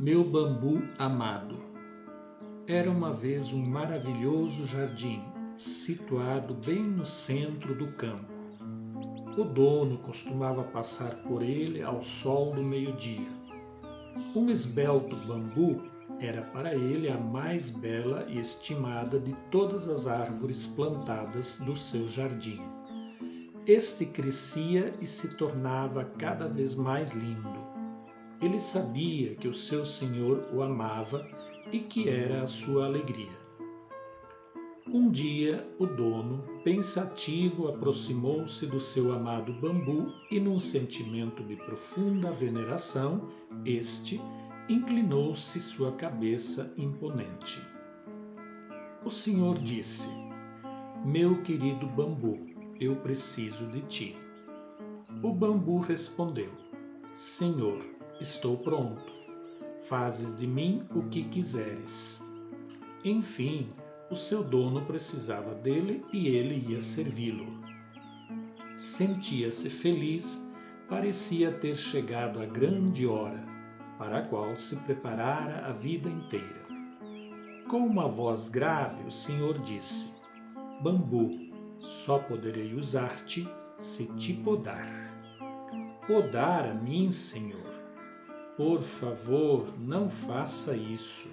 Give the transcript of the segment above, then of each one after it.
Meu bambu amado. Era uma vez um maravilhoso jardim, situado bem no centro do campo. O dono costumava passar por ele ao sol do meio-dia. Um esbelto bambu era para ele a mais bela e estimada de todas as árvores plantadas do seu jardim. Este crescia e se tornava cada vez mais lindo. Ele sabia que o seu senhor o amava e que era a sua alegria. Um dia, o dono, pensativo, aproximou-se do seu amado bambu e, num sentimento de profunda veneração, este inclinou-se sua cabeça imponente. O senhor disse: Meu querido bambu, eu preciso de ti. O bambu respondeu: Senhor, estou pronto. Fazes de mim o que quiseres. Enfim, o seu dono precisava dele e ele ia servi-lo. Sentia-se feliz, parecia ter chegado a grande hora, para a qual se preparara a vida inteira. Com uma voz grave, o senhor disse: Bambu, só poderei usar-te se te podar. Podar a mim, senhor? Por favor, não faça isso.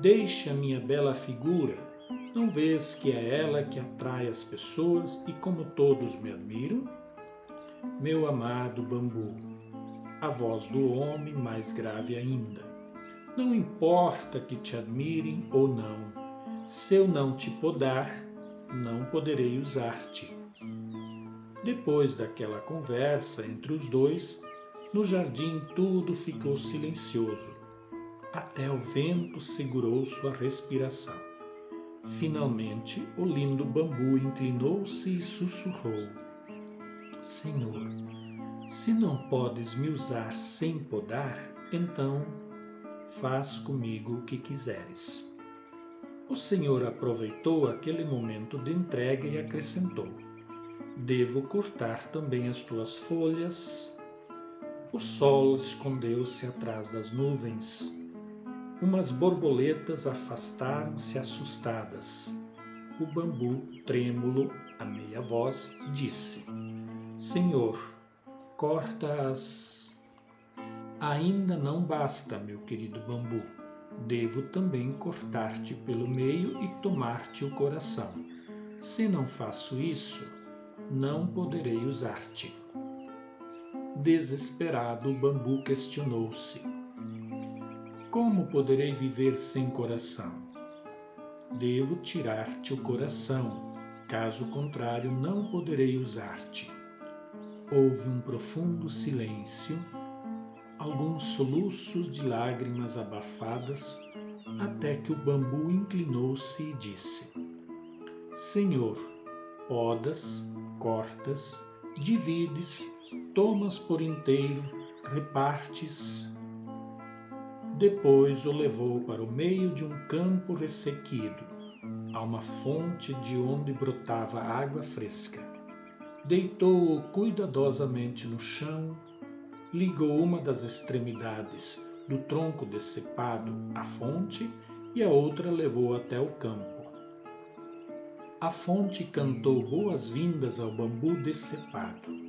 Deixe a minha bela figura. Não vês que é ela que atrai as pessoas e como todos me admiram? Meu amado bambu, a voz do homem mais grave ainda. Não importa que te admirem ou não. Se eu não te podar, não poderei usar-te. Depois daquela conversa entre os dois, no jardim tudo ficou silencioso. Até o vento segurou sua respiração. Finalmente, o lindo bambu inclinou-se e sussurrou: Senhor, se não podes me usar sem podar, então faz comigo o que quiseres. O Senhor aproveitou aquele momento de entrega e acrescentou: Devo cortar também as tuas folhas. O sol escondeu-se atrás das nuvens. Umas borboletas afastaram-se assustadas. O bambu, trêmulo, a meia voz, disse: Senhor, corta-as. Ainda não basta, meu querido bambu. Devo também cortar-te pelo meio e tomar-te o coração. Se não faço isso, não poderei usar-te. Desesperado, o bambu questionou-se: Como poderei viver sem coração? Devo tirar-te o coração, caso contrário não poderei usar-te. Houve um profundo silêncio, alguns soluços de lágrimas abafadas, até que o bambu inclinou-se e disse: Senhor, podas, cortas, divides, tomas por inteiro, repartes. Depois o levou para o meio de um campo ressequido, a uma fonte de onde brotava água fresca. Deitou-o cuidadosamente no chão, ligou uma das extremidades do tronco decepado à fonte e a outra levou até o campo. A fonte cantou boas-vindas ao bambu decepado.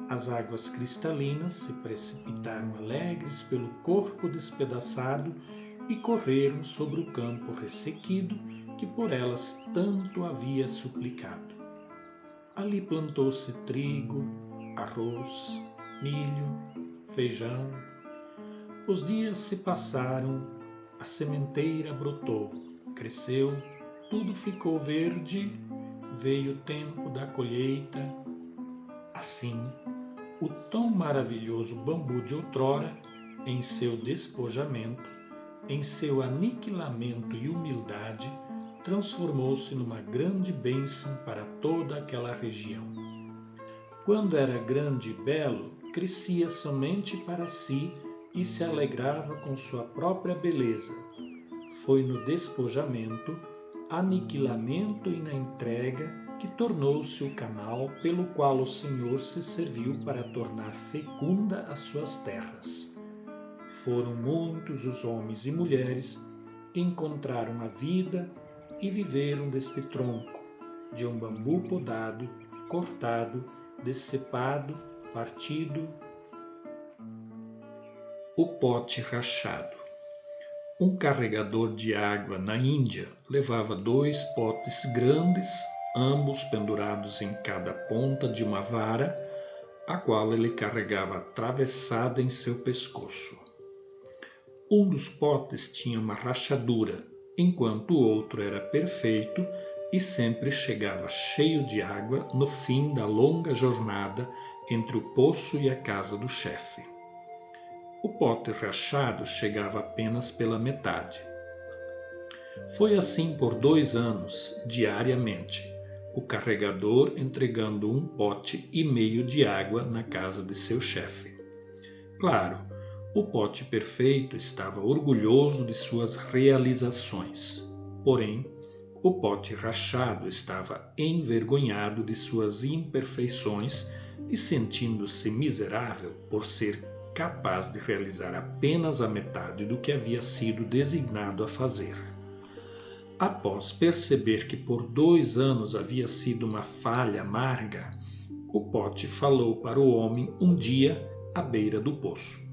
As águas cristalinas se precipitaram alegres pelo corpo despedaçado e correram sobre o campo ressequido que por elas tanto havia suplicado. Ali plantou-se trigo, arroz, milho, feijão. Os dias se passaram, a sementeira brotou, cresceu, tudo ficou verde, veio o tempo da colheita. Assim, o tão maravilhoso bambu de outrora, em seu despojamento, em seu aniquilamento e humildade, transformou-se numa grande bênção para toda aquela região. Quando era grande e belo, crescia somente para si e se alegrava com sua própria beleza. Foi no despojamento, aniquilamento e na entrega que tornou-se o canal pelo qual o Senhor se serviu para tornar fecunda as suas terras. foram muitos os homens e mulheres que encontraram a vida e viveram deste tronco, de um bambu podado, cortado, decepado, partido. O pote rachado. Um carregador de água na Índia levava 2 potes grandes, ambos pendurados em cada ponta de uma vara, a qual ele carregava atravessada em seu pescoço. Um dos potes tinha uma rachadura, enquanto o outro era perfeito e sempre chegava cheio de água no fim da longa jornada entre o poço e a casa do chefe. O pote rachado chegava apenas pela metade. Foi assim por 2 anos, diariamente, o carregador entregando 1 pote e meio de água na casa de seu chefe. Claro, o pote perfeito estava orgulhoso de suas realizações, porém, o pote rachado estava envergonhado de suas imperfeições e sentindo-se miserável por ser capaz de realizar apenas a metade do que havia sido designado a fazer. Após perceber que por 2 anos havia sido uma falha amarga, o pote falou para o homem um dia à beira do poço.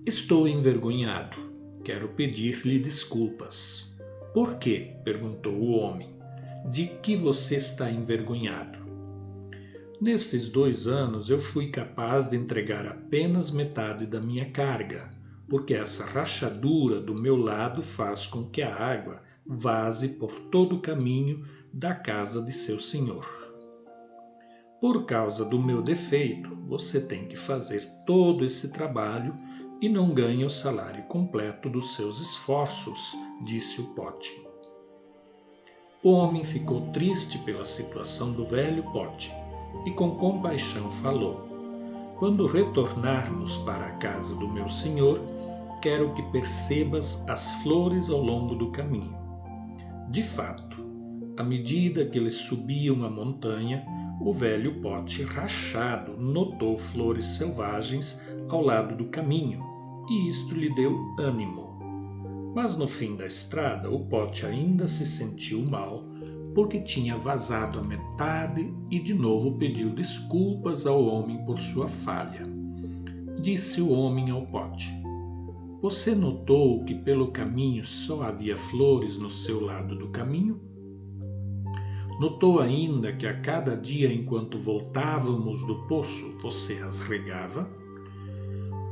Estou envergonhado, quero pedir-lhe desculpas. Por quê? Perguntou o homem. De que você está envergonhado? Nesses 2 anos eu fui capaz de entregar apenas metade da minha carga, porque essa rachadura do meu lado faz com que a água vaze por todo o caminho da casa de seu senhor. Por causa do meu defeito, você tem que fazer todo esse trabalho e não ganha o salário completo dos seus esforços, disse o pote. O homem ficou triste pela situação do velho pote e com compaixão falou: quando retornarmos para a casa do meu senhor, quero que percebas as flores ao longo do caminho. De fato, à medida que eles subiam a montanha, o velho pote rachado notou flores selvagens ao lado do caminho, e isto lhe deu ânimo. Mas no fim da estrada, o pote ainda se sentiu mal, porque tinha vazado a metade e de novo pediu desculpas ao homem por sua falha. Disse o homem ao pote: você notou que pelo caminho só havia flores no seu lado do caminho? Notou ainda que a cada dia enquanto voltávamos do poço, você as regava?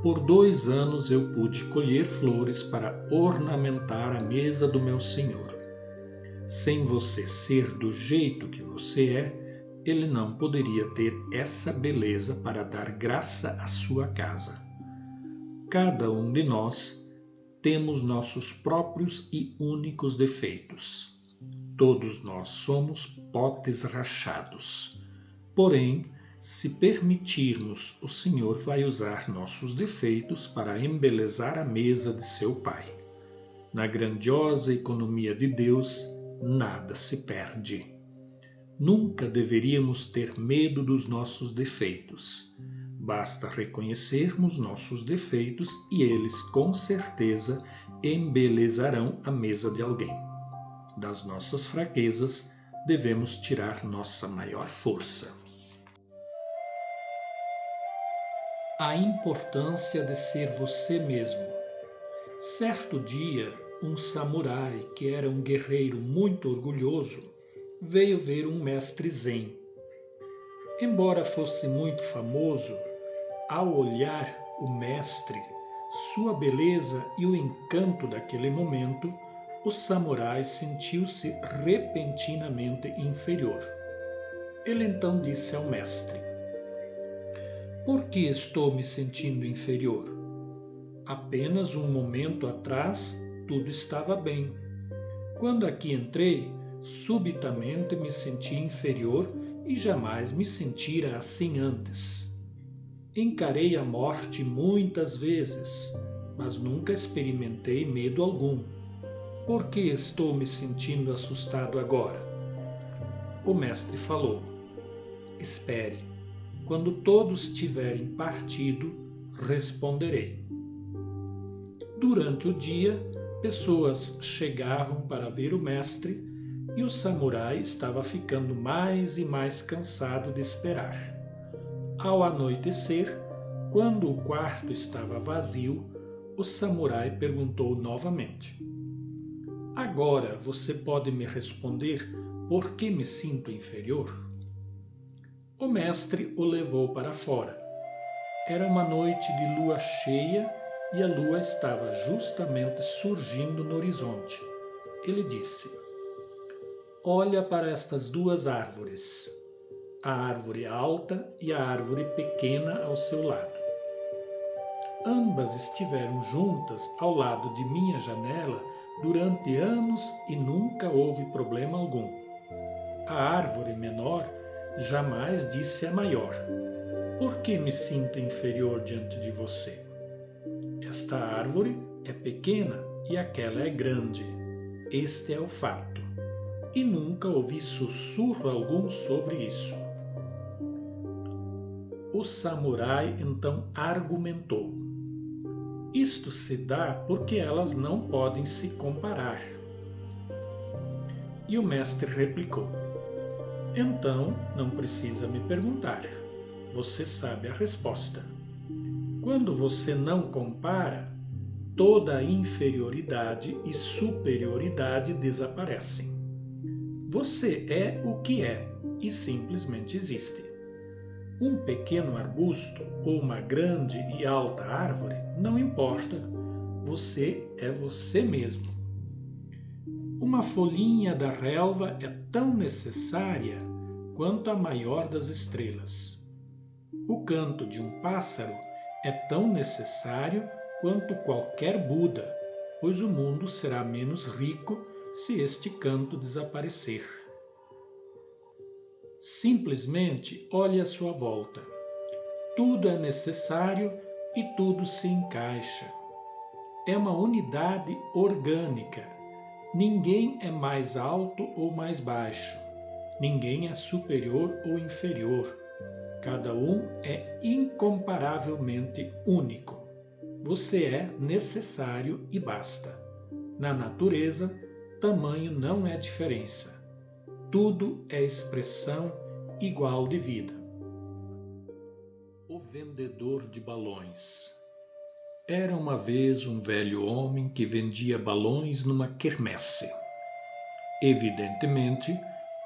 Por 2 anos eu pude colher flores para ornamentar a mesa do meu senhor. Sem você ser do jeito que você é, ele não poderia ter essa beleza para dar graça à sua casa. Cada um de nós temos nossos próprios e únicos defeitos. Todos nós somos potes rachados. Porém, se permitirmos, o Senhor vai usar nossos defeitos para embelezar a mesa de seu Pai. Na grandiosa economia de Deus, nada se perde. Nunca deveríamos ter medo dos nossos defeitos. Basta reconhecermos nossos defeitos e eles, com certeza, embelezarão a mesa de alguém. Das nossas fraquezas, devemos tirar nossa maior força. A importância de ser você mesmo. Certo dia, um samurai, que era um guerreiro muito orgulhoso, veio ver um mestre zen. Embora fosse muito famoso, ao olhar o mestre, sua beleza e o encanto daquele momento, o samurai sentiu-se repentinamente inferior. Ele então disse ao mestre: por que estou me sentindo inferior? Apenas um momento atrás tudo estava bem. Quando aqui entrei, subitamente me senti inferior e jamais me sentira assim antes. Encarei a morte muitas vezes, mas nunca experimentei medo algum. Por que estou me sentindo assustado agora? O mestre falou: espere, quando todos tiverem partido, responderei. Durante o dia, pessoas chegavam para ver o mestre e o samurai estava ficando mais e mais cansado de esperar. Ao anoitecer, quando o quarto estava vazio, o samurai perguntou novamente: "Agora você pode me responder por que me sinto inferior?" O mestre o levou para fora. Era uma noite de lua cheia e a lua estava justamente surgindo no horizonte. Ele disse: "Olha para estas duas árvores, a árvore alta e a árvore pequena ao seu lado. Ambas estiveram juntas ao lado de minha janela durante anos e nunca houve problema algum. A árvore menor jamais disse à maior: 'Por que me sinto inferior diante de você?' Esta árvore é pequena e aquela é grande. Este é o fato. E nunca ouvi sussurro algum sobre isso." O samurai então argumentou: "Isto se dá porque elas não podem se comparar." E o mestre replicou: "Então não precisa me perguntar. Você sabe a resposta. Quando você não compara, toda a inferioridade e superioridade desaparecem. Você é o que é e simplesmente existe. Um pequeno arbusto ou uma grande e alta árvore, não importa. Você é você mesmo. Uma folhinha da relva é tão necessária quanto a maior das estrelas. O canto de um pássaro é tão necessário quanto qualquer Buda, pois o mundo será menos rico se este canto desaparecer. Simplesmente olhe à sua volta. Tudo é necessário e tudo se encaixa. É uma unidade orgânica. Ninguém é mais alto ou mais baixo. Ninguém é superior ou inferior. Cada um é incomparavelmente único. Você é necessário e basta. Na natureza, tamanho não é diferença. Tudo é expressão igual de vida." O vendedor de balões. Era uma vez um velho homem que vendia balões numa quermesse. Evidentemente,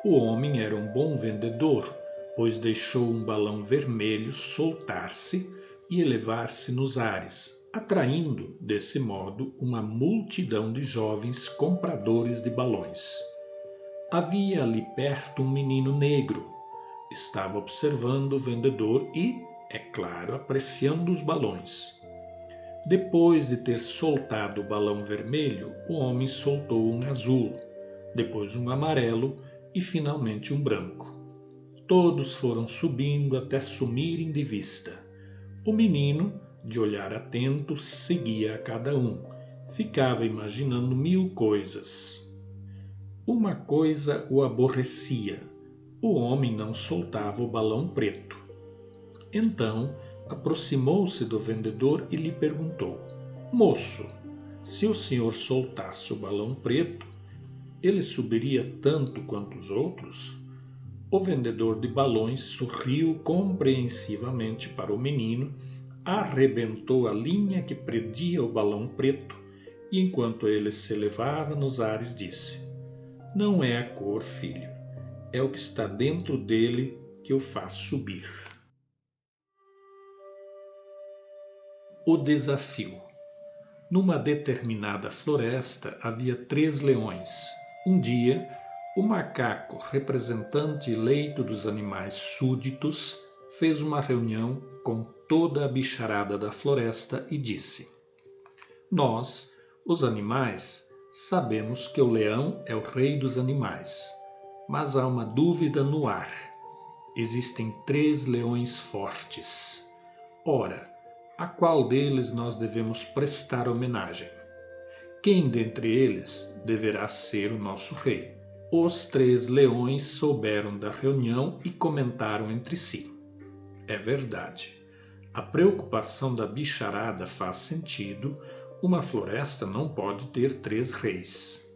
o homem era um bom vendedor, pois deixou um balão vermelho soltar-se e elevar-se nos ares, atraindo, desse modo, uma multidão de jovens compradores de balões. Havia ali perto um menino negro. Estava observando o vendedor e, é claro, apreciando os balões. Depois de ter soltado o balão vermelho, o homem soltou um azul, depois um amarelo e finalmente um branco. Todos foram subindo até sumirem de vista. O menino, de olhar atento, seguia a cada um. Ficava imaginando 1000 coisas. Uma coisa o aborrecia: o homem não soltava o balão preto. Então, aproximou-se do vendedor e lhe perguntou: "Moço, se o senhor soltasse o balão preto, ele subiria tanto quanto os outros?" O vendedor de balões sorriu compreensivamente para o menino, arrebentou a linha que prendia o balão preto e, enquanto ele se elevava nos ares, disse: "Não é a cor, filho, é o que está dentro dele que o faz subir." O desafio. Numa determinada floresta havia 3 leões. Um dia, o macaco, representante eleito dos animais súditos, fez uma reunião com toda a bicharada da floresta e disse: "Nós, os animais, sabemos que o leão é o rei dos animais, mas há uma dúvida no ar. Existem 3 leões fortes. Ora, a qual deles nós devemos prestar homenagem? Quem dentre eles deverá ser o nosso rei?" Os 3 leões souberam da reunião e comentaram entre si: "É verdade. A preocupação da bicharada faz sentido. Uma floresta não pode ter 3 reis.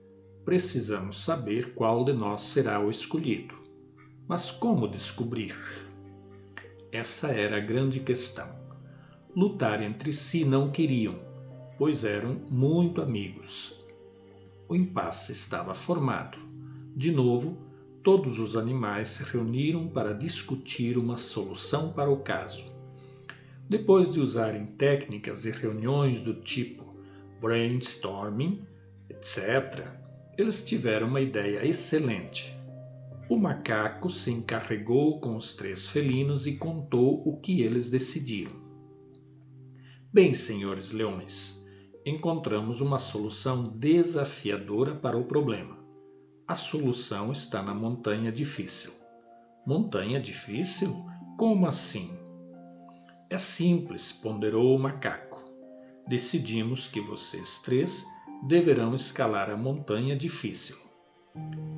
Precisamos saber qual de nós será o escolhido. Mas como descobrir? Essa era a grande questão. Lutar entre si não queriam, pois eram muito amigos. O impasse estava formado. De novo, todos os animais se reuniram para discutir uma solução para o caso. Depois de usarem técnicas e reuniões do tipo brainstorming, etc., eles tiveram uma ideia excelente. O macaco se encarregou com os 3 felinos e contou o que eles decidiram. Bem, senhores leões, encontramos uma solução desafiadora para o problema. A solução está na montanha difícil. Montanha difícil? Como assim? É simples, ponderou o macaco. Decidimos que vocês 3 deverão escalar a montanha difícil.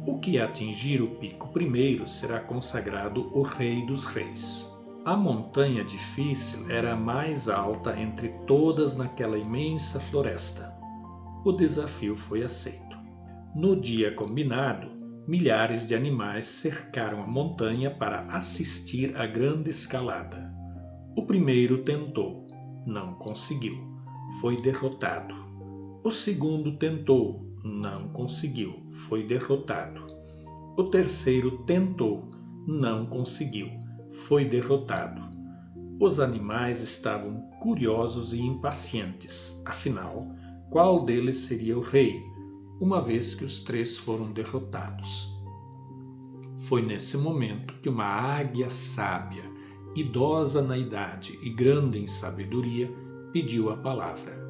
O que atingir o pico primeiro será consagrado o Rei dos Reis. A montanha difícil era a mais alta entre todas naquela imensa floresta. O desafio foi aceito. No dia combinado, milhares de animais cercaram a montanha para assistir à grande escalada. O primeiro tentou, não conseguiu, foi derrotado. O segundo tentou, não conseguiu, foi derrotado. O terceiro tentou, não conseguiu, foi derrotado. Os animais estavam curiosos e impacientes. Afinal, qual deles seria o rei, uma vez que os 3 foram derrotados? Foi nesse momento que uma águia sábia, idosa na idade e grande em sabedoria, pediu a palavra.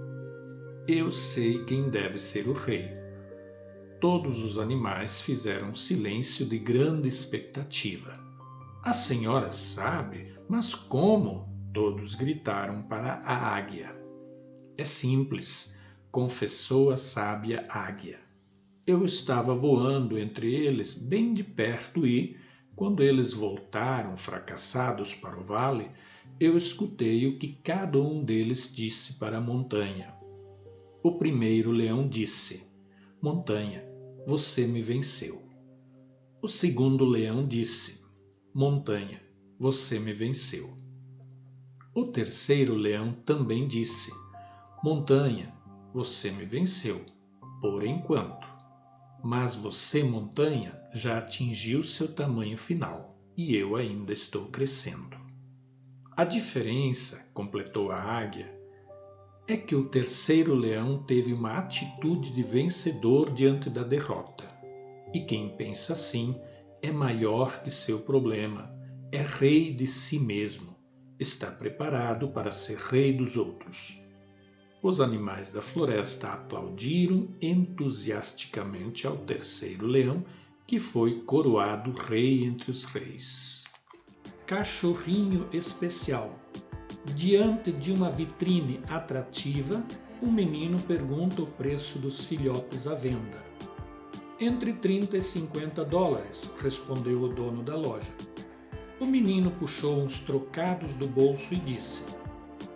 Eu sei quem deve ser o rei. Todos os animais fizeram silêncio de grande expectativa. A senhora sabe? Mas como? Todos gritaram para a águia. É simples, confessou a sábia águia. Eu estava voando entre eles bem de perto e, quando eles voltaram fracassados para o vale, eu escutei o que cada um deles disse para a montanha. O primeiro leão disse: Montanha, você me venceu. O segundo leão disse: Montanha, você me venceu. O terceiro leão também disse: Montanha, você me venceu, por enquanto. Mas você, montanha, já atingiu seu tamanho final e eu ainda estou crescendo. A diferença, completou a águia, é que o terceiro leão teve uma atitude de vencedor diante da derrota. E quem pensa assim é maior que seu problema, é rei de si mesmo, está preparado para ser rei dos outros. Os animais da floresta aplaudiram entusiasticamente ao terceiro leão, que foi coroado rei entre os reis. Cachorrinho especial. Diante de uma vitrine atrativa, um menino pergunta o preço dos filhotes à venda. Entre 30 e 50 dólares, respondeu o dono da loja. O menino puxou uns trocados do bolso e disse: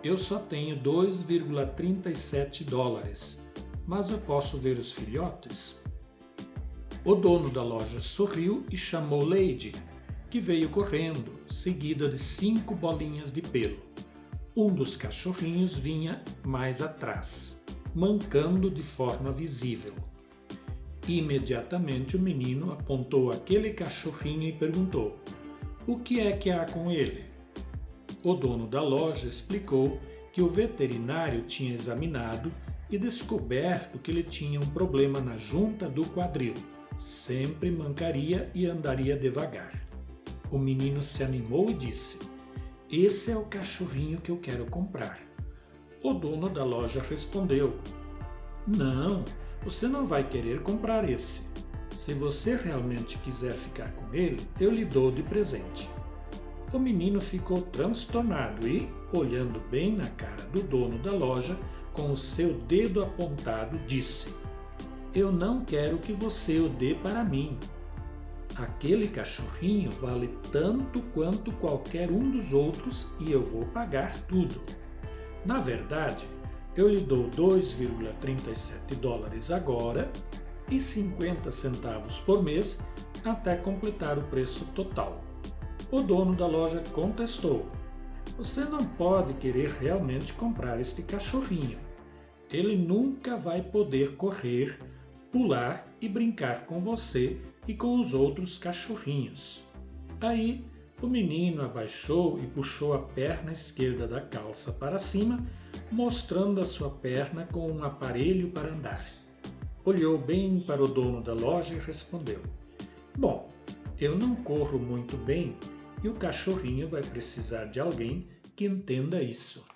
Eu só tenho 2,37 dólares, mas eu posso ver os filhotes? O dono da loja sorriu e chamou Lady, que veio correndo, seguida de 5 bolinhas de pelo. Um dos cachorrinhos vinha mais atrás, mancando de forma visível. Imediatamente o menino apontou aquele cachorrinho e perguntou: O que é que há com ele? O dono da loja explicou que o veterinário tinha examinado e descoberto que ele tinha um problema na junta do quadril. Sempre mancaria e andaria devagar. O menino se animou e disse: Esse é o cachorrinho que eu quero comprar. O dono da loja respondeu: Não, você não vai querer comprar esse. Se você realmente quiser ficar com ele, eu lhe dou de presente. O menino ficou transtornado e, olhando bem na cara do dono da loja, com o seu dedo apontado, disse: Eu não quero que você o dê para mim. Aquele cachorrinho vale tanto quanto qualquer um dos outros e eu vou pagar tudo. Na verdade, Eu lhe dou 2,37 dólares agora e 50 centavos por mês até completar o preço total. O dono da loja contestou: você não pode querer realmente comprar este cachorrinho. Ele nunca vai poder correr, pular e brincar com você e com os outros cachorrinhos. Aí, o menino abaixou e puxou a perna esquerda da calça para cima, mostrando a sua perna com um aparelho para andar. Olhou bem para o dono da loja e respondeu: bom, eu não corro muito bem e o cachorrinho vai precisar de alguém que entenda isso.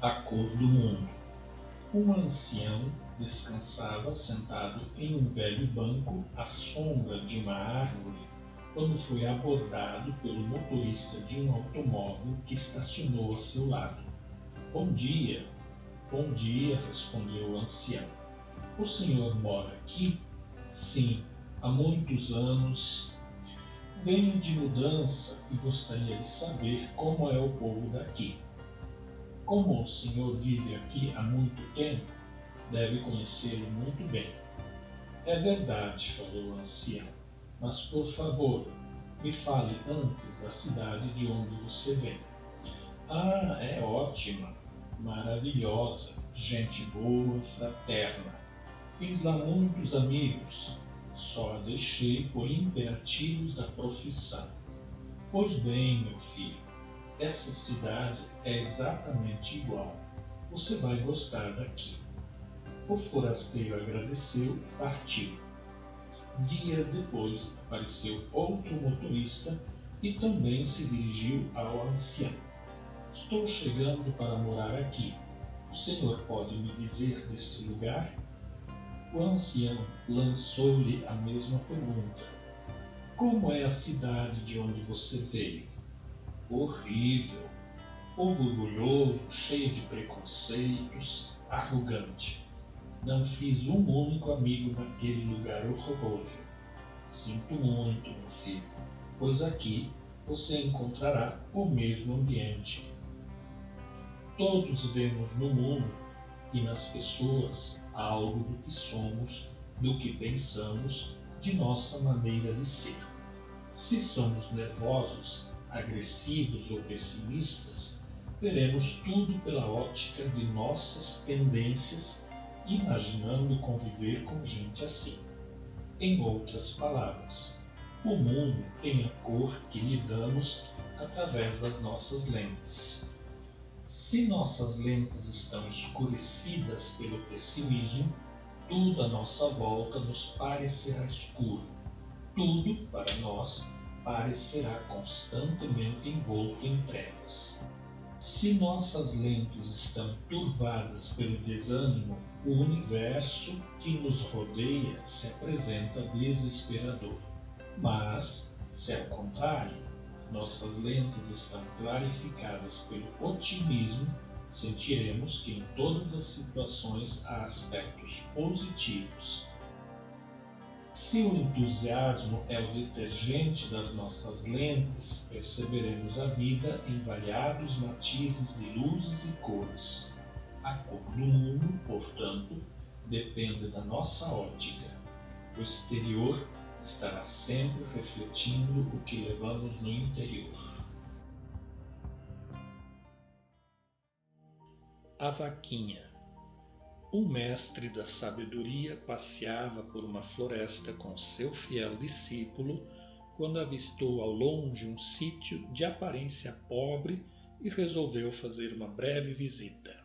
A cor do mundo. Um ancião descansava sentado em um velho banco à sombra de uma árvore quando foi abordado pelo motorista de um automóvel que estacionou a seu lado. Bom dia, respondeu o ancião. O senhor mora aqui? Sim, há muitos anos. Venho de mudança e gostaria de saber como é o povo daqui. Como o senhor vive aqui há muito tempo, deve conhecê-lo muito bem. É verdade, falou o ancião, mas por favor, me fale antes da cidade de onde você vem. Ah, é ótima, maravilhosa, gente boa, fraterna. Fiz lá muitos amigos, só a deixei por imperativos da profissão. Pois bem, meu filho, essa cidade é exatamente igual. Você vai gostar daqui. O forasteiro agradeceu e partiu. Dias depois apareceu outro motorista e também se dirigiu ao ancião. Estou chegando para morar aqui. O senhor pode me dizer deste lugar? O ancião lançou-lhe a mesma pergunta. Como é a cidade de onde você veio? Horrível. Povo orgulhoso, cheio de preconceitos, arrogante. Não fiz um único amigo naquele lugar horroroso. Sinto muito, meu filho, pois aqui você encontrará o mesmo ambiente. Todos vemos no mundo e nas pessoas algo do que somos, do que pensamos, de nossa maneira de ser. Se somos nervosos, agressivos ou pessimistas, veremos tudo pela ótica de nossas tendências, imaginando conviver com gente assim. Em outras palavras, o mundo tem a cor que lhe damos através das nossas lentes. Se nossas lentes estão escurecidas pelo pessimismo, tudo à nossa volta nos parecerá escuro. Tudo, para nós, parecerá constantemente envolto em trevas. Se nossas lentes estão turvadas pelo desânimo, o universo que nos rodeia se apresenta desesperador. Mas, se ao contrário, nossas lentes estão clarificadas pelo otimismo, sentiremos que em todas as situações há aspectos positivos. Se o entusiasmo é o detergente das nossas lentes, perceberemos a vida em variados matizes de luzes e cores. A cor do mundo, portanto, depende da nossa ótica. O exterior estará sempre refletindo o que levamos no interior. A vaquinha. Um mestre da sabedoria passeava por uma floresta com seu fiel discípulo quando avistou ao longe um sítio de aparência pobre e resolveu fazer uma breve visita.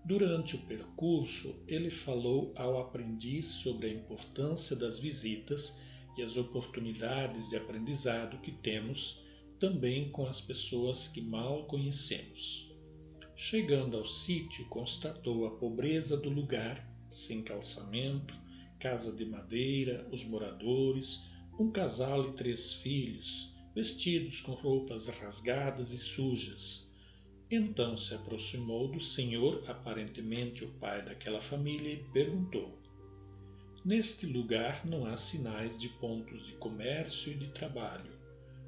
Durante o percurso, ele falou ao aprendiz sobre a importância das visitas e as oportunidades de aprendizado que temos também com as pessoas que mal conhecemos. Chegando ao sítio, constatou a pobreza do lugar, sem calçamento, casa de madeira, os moradores, um casal e 3 filhos, vestidos com roupas rasgadas e sujas. Então se aproximou do senhor, aparentemente o pai daquela família, e perguntou: Neste lugar não há sinais de pontos de comércio e de trabalho.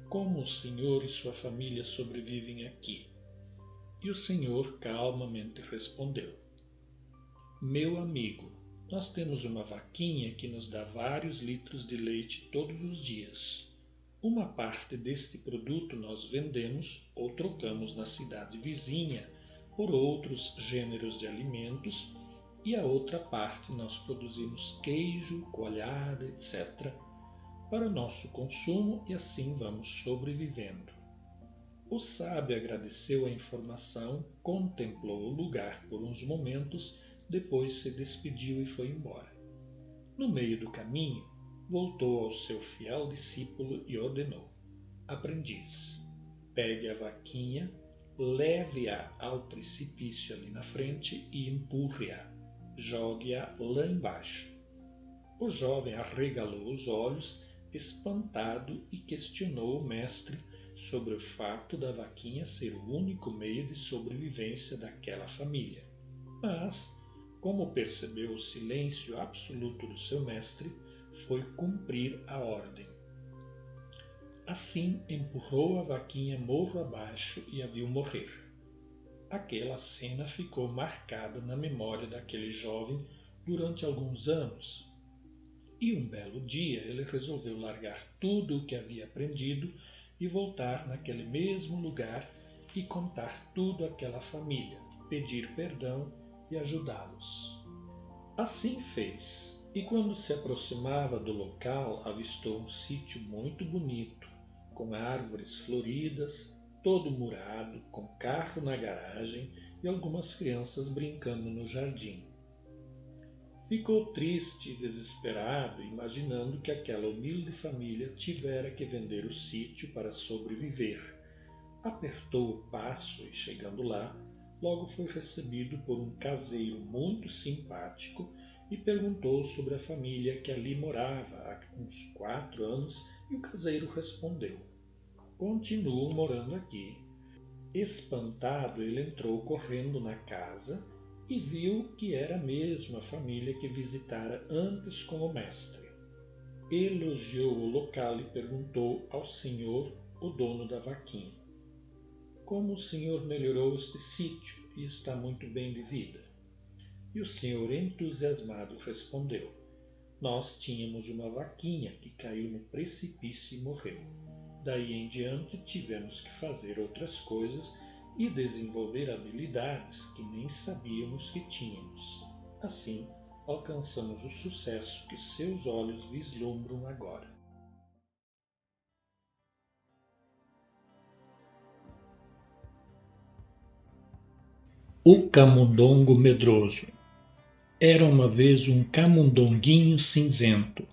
Como o senhor e sua família sobrevivem aqui? E o senhor calmamente respondeu: Meu amigo, nós temos uma vaquinha que nos dá vários litros de leite todos os dias. Uma parte deste produto nós vendemos ou trocamos na cidade vizinha por outros gêneros de alimentos e a outra parte nós produzimos queijo, coalhada, etc., para o nosso consumo e assim vamos sobrevivendo. O sábio agradeceu a informação, contemplou o lugar por uns momentos, depois se despediu e foi embora. No meio do caminho, voltou ao seu fiel discípulo e ordenou: Aprendiz, pegue a vaquinha, leve-a ao precipício ali na frente e empurre-a. Jogue-a lá embaixo. O jovem arregalou os olhos, espantado, e questionou o mestre sobre o fato da vaquinha ser o único meio de sobrevivência daquela família. Mas, como percebeu o silêncio absoluto do seu mestre, foi cumprir a ordem. Assim, empurrou a vaquinha morro abaixo e a viu morrer. Aquela cena ficou marcada na memória daquele jovem durante alguns anos. E um belo dia ele resolveu largar tudo o que havia aprendido e voltar naquele mesmo lugar e contar tudo àquela família, pedir perdão e ajudá-los. Assim fez, e quando se aproximava do local, avistou um sítio muito bonito, com árvores floridas, todo murado, com carro na garagem e algumas crianças brincando no jardim. Ficou triste e desesperado, imaginando que aquela humilde família tivera que vender o sítio para sobreviver. Apertou o passo e, chegando lá, logo foi recebido por um caseiro muito simpático e perguntou sobre a família que ali morava há uns 4 anos e o caseiro respondeu: Continuam morando aqui. Espantado, ele entrou correndo na casa e viu que era mesmo a família que visitara antes com o mestre. Elogiou o local e perguntou ao senhor, o dono da vaquinha: Como o senhor melhorou este sítio e está muito bem de vida? E o senhor, entusiasmado, respondeu: Nós tínhamos uma vaquinha que caiu no precipício e morreu. Daí em diante tivemos que fazer outras coisas e desenvolver habilidades que nem sabíamos que tínhamos. Assim, alcançamos o sucesso que seus olhos vislumbram agora. O camundongo medroso. Era uma vez um camundonguinho cinzento.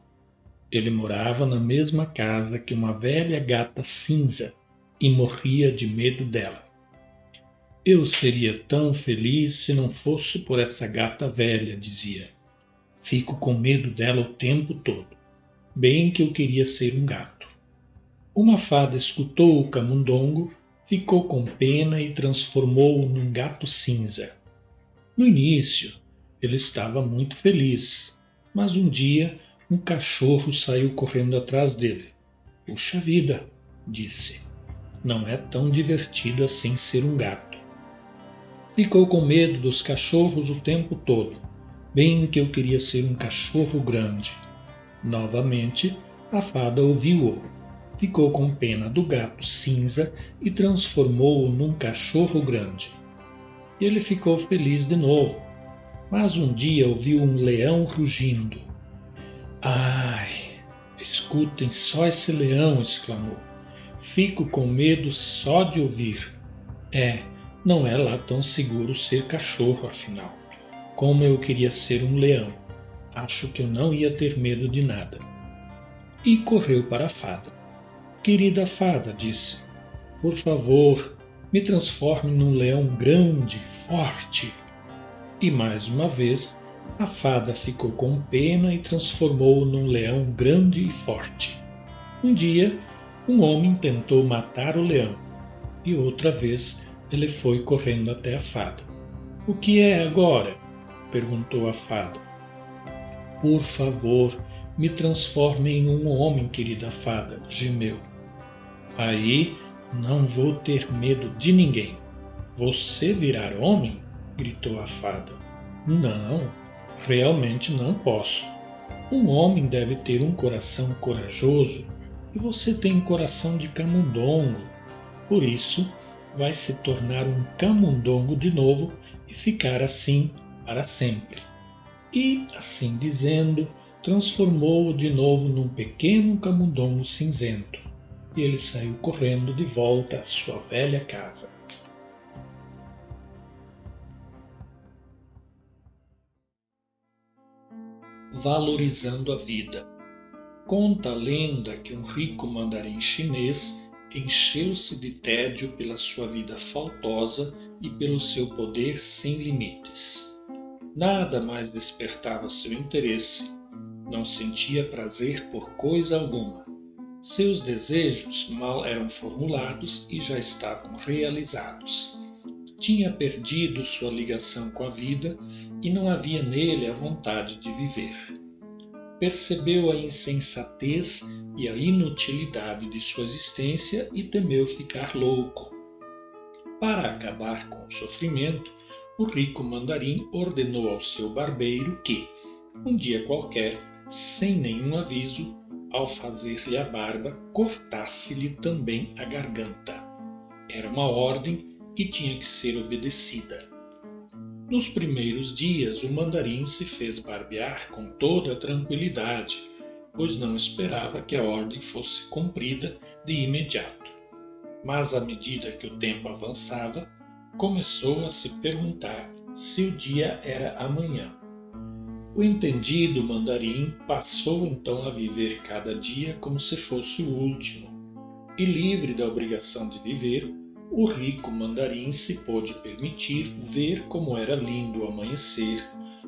Ele morava na mesma casa que uma velha gata cinza e morria de medo dela. Eu seria tão feliz se não fosse por essa gata velha, dizia. Fico com medo dela o tempo todo. Bem que eu queria ser um gato. Uma fada escutou o camundongo, ficou com pena e transformou-o num gato cinza. No início, ele estava muito feliz, mas um dia um cachorro saiu correndo atrás dele. Puxa vida, disse. Não é tão divertido assim ser um gato. Ficou com medo dos cachorros o tempo todo, bem que eu queria ser um cachorro grande. Novamente, a fada ouviu-o. Ficou com pena do gato cinza e transformou-o num cachorro grande. Ele ficou feliz de novo, mas um dia ouviu um leão rugindo. Ai, escutem só esse leão, exclamou. Fico com medo só de ouvir. Não é lá tão seguro ser cachorro, afinal. Como eu queria ser um leão. Acho que eu não ia ter medo de nada. E correu para a fada. Querida fada, disse, por favor, me transforme num leão grande, forte. E mais uma vez, a fada ficou com pena e transformou-o num leão grande e forte. Um dia, um homem tentou matar o leão, e outra vez ele foi correndo até a fada. O que é agora? Perguntou a fada. Por favor, me transforme em um homem, querida fada, gemeu. Aí não vou ter medo de ninguém. Você virar homem? Gritou a fada. Não, realmente não posso. Um homem deve ter um coração corajoso e você tem um coração de camundongo. Por isso, vai se tornar um camundongo de novo e ficar assim para sempre. E, assim dizendo, transformou-o de novo num pequeno camundongo cinzento. E ele saiu correndo de volta à sua velha casa. Valorizando a vida. Conta a lenda que um rico mandarim chinês encheu-se de tédio pela sua vida faltosa e pelo seu poder sem limites. Nada mais despertava seu interesse. Não sentia prazer por coisa alguma. Seus desejos mal eram formulados e já estavam realizados. Tinha perdido sua ligação com a vida e não havia nele a vontade de viver. Percebeu a insensatez e a inutilidade de sua existência e temeu ficar louco. Para acabar com o sofrimento, o rico mandarim ordenou ao seu barbeiro que, um dia qualquer, sem nenhum aviso, ao fazer-lhe a barba, cortasse-lhe também a garganta. Era uma ordem que tinha que ser obedecida. Nos primeiros dias, o mandarim se fez barbear com toda a tranquilidade, pois não esperava que a ordem fosse cumprida de imediato. Mas à medida que o tempo avançava, começou a se perguntar se o dia era amanhã. O entendido mandarim passou então a viver cada dia como se fosse o último, e livre da obrigação de viver, o rico mandarim se pôde permitir ver como era lindo o amanhecer,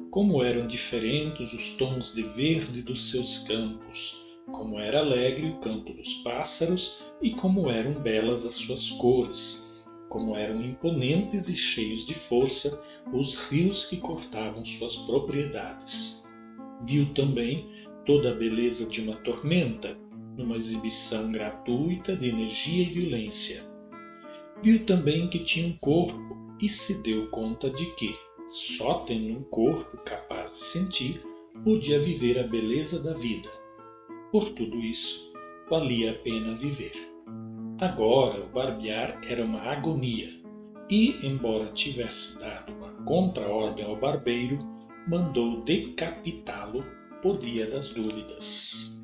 como eram diferentes os tons de verde dos seus campos, como era alegre o canto dos pássaros e como eram belas as suas cores, como eram imponentes e cheios de força os rios que cortavam suas propriedades. Viu também toda a beleza de uma tormenta, numa exibição gratuita de energia e violência. Viu também que tinha um corpo e se deu conta de que, só tendo um corpo capaz de sentir, podia viver a beleza da vida. Por tudo isso, valia a pena viver. Agora, o barbear era uma agonia e, embora tivesse dado uma contra-ordem ao barbeiro, mandou decapitá-lo por via das dúvidas.